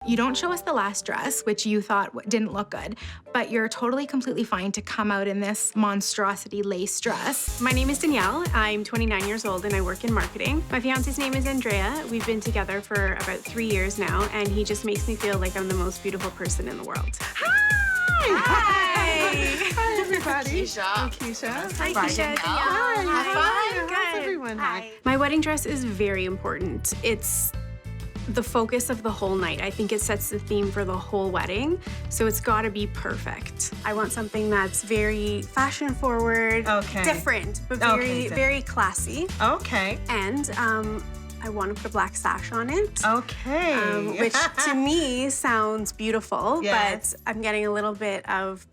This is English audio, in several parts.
You don't show us the last dress, which you thought didn't look good, but you're totally completely fine to come out in this monstrosity lace dress. My name is Danielle. I'm 29 years old and I work in marketing. My fiance's name is Andrea. We've been together for about 3 years now, and he just makes me feel like I'm the most beautiful person in the world. Hi! Hi, everybody. Keisha. I'm Keisha. Hi, Keisha. Hi. Hi. How's everyone? Hi. My wedding dress is very important. It's the focus of the whole night. I think it sets the theme for the whole wedding, so it's gotta be perfect. I want something that's very fashion forward, different, but very classy. Okay. And I want to put a black sash on it. Okay. Which to me sounds beautiful, Yes. but I'm getting a little bit of,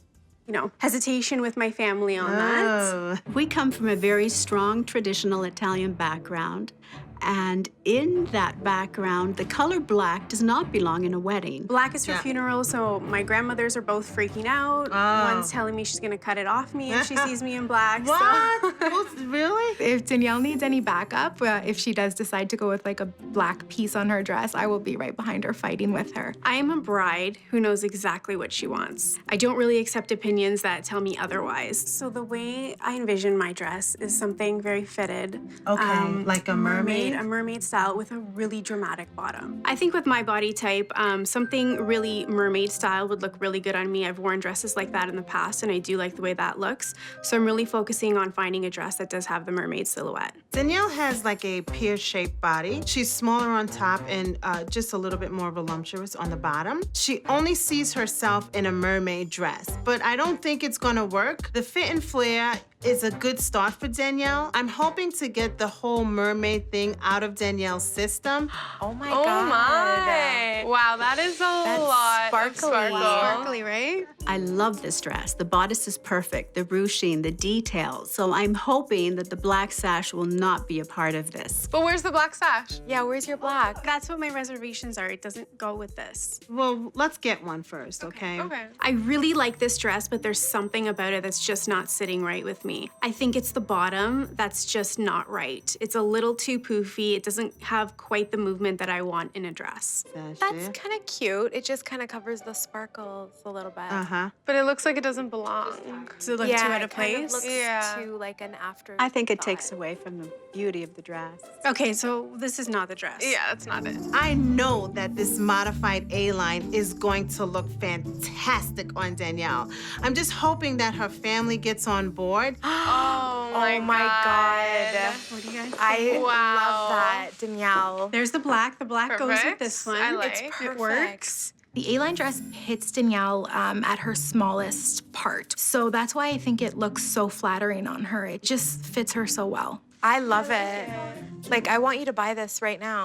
hesitation with my family on that. We come from a very strong traditional Italian background. And in that background, the color black does not belong in a wedding. Black is for funerals, so my grandmothers are both freaking out. One's telling me she's gonna cut it off me if she sees me in black. What? Really? If Danielle needs any backup, if she does decide to go with like a black piece on her dress, I will be right behind her fighting with her. I am a bride who knows exactly what she wants. I don't really accept opinions that tell me otherwise. So the way I envision my dress is something very fitted. Okay, like a mermaid? A mermaid style with a really dramatic bottom. I think with my body type, something really mermaid style would look really good on me. I've worn dresses like that in the past, and I do like the way that looks. So I'm really focusing on finding a dress that does have the mermaid silhouette. Danielle has like a pear-shaped body. She's smaller on top and just a little bit more voluptuous on the bottom. She only sees herself in a mermaid dress, but I don't think it's gonna work. The fit and flare is a good start for Danielle. I'm hoping to get the whole mermaid thing out of Danielle's system. Oh my God. Wow, that is a lot of sparkle. Sparkly, right? I love this dress. The bodice is perfect, the ruching, the details. So I'm hoping that the black sash will not be a part of this. But where's the black sash? Yeah, where's your black? That's what my reservations are. It doesn't go with this. Well, let's get one first, okay? Okay. I really like this dress, but there's something about it that's just not sitting right with me. I think it's the bottom that's just not right. It's a little too poofy. It doesn't have quite the movement that I want in a dress. That's kind of cute. It just kind of covers the sparkles a little bit. But it looks like it doesn't belong. Does it look too out of it kind place? looks too like an after. I think it takes away from the beauty of the dress. Okay, so this is not the dress. Yeah, that's not it. I know that this modified A-line is going to look fantastic on Danielle. I'm just hoping that her family gets on board. Oh my God. What do you guys think? I Wow. love that, Danielle. There's the black. The black goes with Perfect. this one. I like. It works. The A-line dress hits Danielle at her smallest part. So that's why I think it looks so flattering on her. It just fits her so well. I love it. Like, I want you to buy this right now.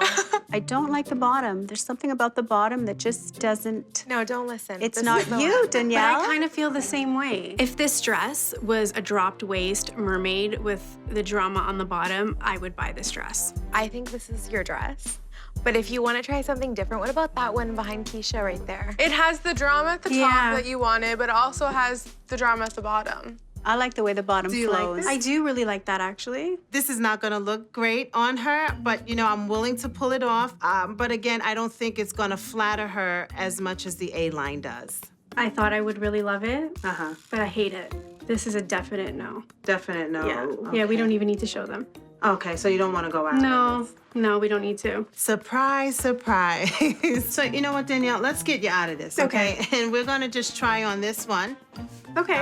I don't like the bottom. There's something about the bottom that just doesn't... No, don't listen. It's This not is the you, one. Danielle. But I kind of feel the same way. If this dress was a dropped waist mermaid with the drama on the bottom, I would buy this dress. I think this is your dress. But if you want to try something different, what about that one behind Keisha right there? It has the drama at the top Yeah. that you wanted, but it also has the drama at the bottom. I like the way the bottom Do you like flows. this? I do really like that, actually. This is not gonna look great on her, but I'm willing to pull it off. But again, I don't think it's gonna flatter her as much as the A-line does. I thought I would really love it, Uh-huh. but I hate it. This is a definite no. Definite no. Yeah, we don't even need to show them. Okay, so you don't want to go out. No, we don't need to. Surprise, surprise. So you know what, Danielle? Let's get you out of this, okay? And we're gonna just try on this one. Okay.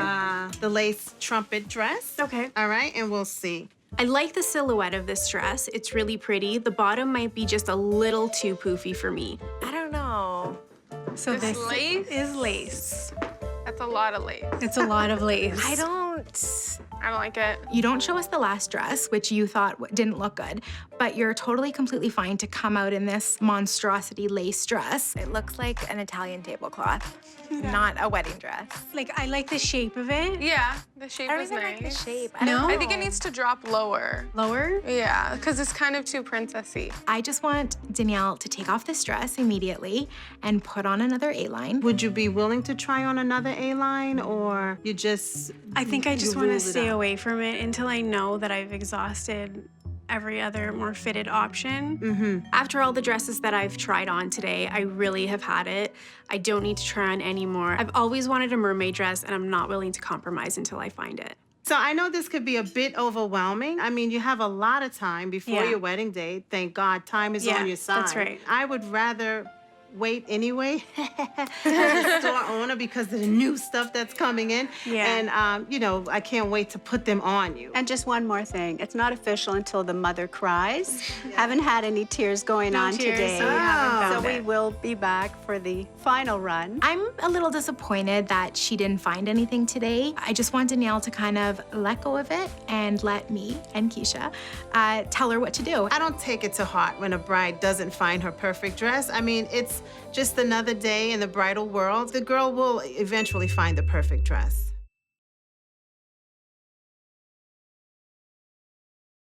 The lace trumpet dress. Okay. All right, and we'll see. I like the silhouette of this dress. It's really pretty. The bottom might be just a little too poofy for me. I don't know. So This lace? is lace. That's a lot of lace. It's a lot of lace. I don't like it. You don't show us the last dress, which you thought didn't look good, but you're totally completely fine to come out in this monstrosity lace dress. It looks like an Italian tablecloth, not a wedding dress. Like, I like the shape of it. Yeah, the shape I don't is even nice. like the shape. No? I think it needs to drop lower. Lower? Yeah, because it's kind of too princessy. I just want Danielle to take off this dress immediately and put on another A-line. Would you be willing to try on another A-line, or you just... I think I just you want to ruled it stay out? away from it until I know that I've exhausted every other more fitted option. After all the dresses that I've tried on today, I really have had it. I don't need to try on anymore. I've always wanted a mermaid dress, and I'm not willing to compromise until I find it. So I know this could be a bit overwhelming. I mean, you have a lot of time before Yeah. your wedding day. Thank God, time is Yeah, on your side. that's right. I would rather wait anyway as a store owner because of the new stuff that's coming in. Yeah. And, you know, I can't wait to put them on you. And just one more thing. It's not official until the mother cries. Haven't had any tears going on tears, today. so we haven't So found we it. will be back for the final run. I'm a little disappointed that she didn't find anything today. I just want Danielle to kind of let go of it and let me and Keisha tell her what to do. I don't take it to heart when a bride doesn't find her perfect dress. I mean, it's just another day in the bridal world. The girl will eventually find the perfect dress.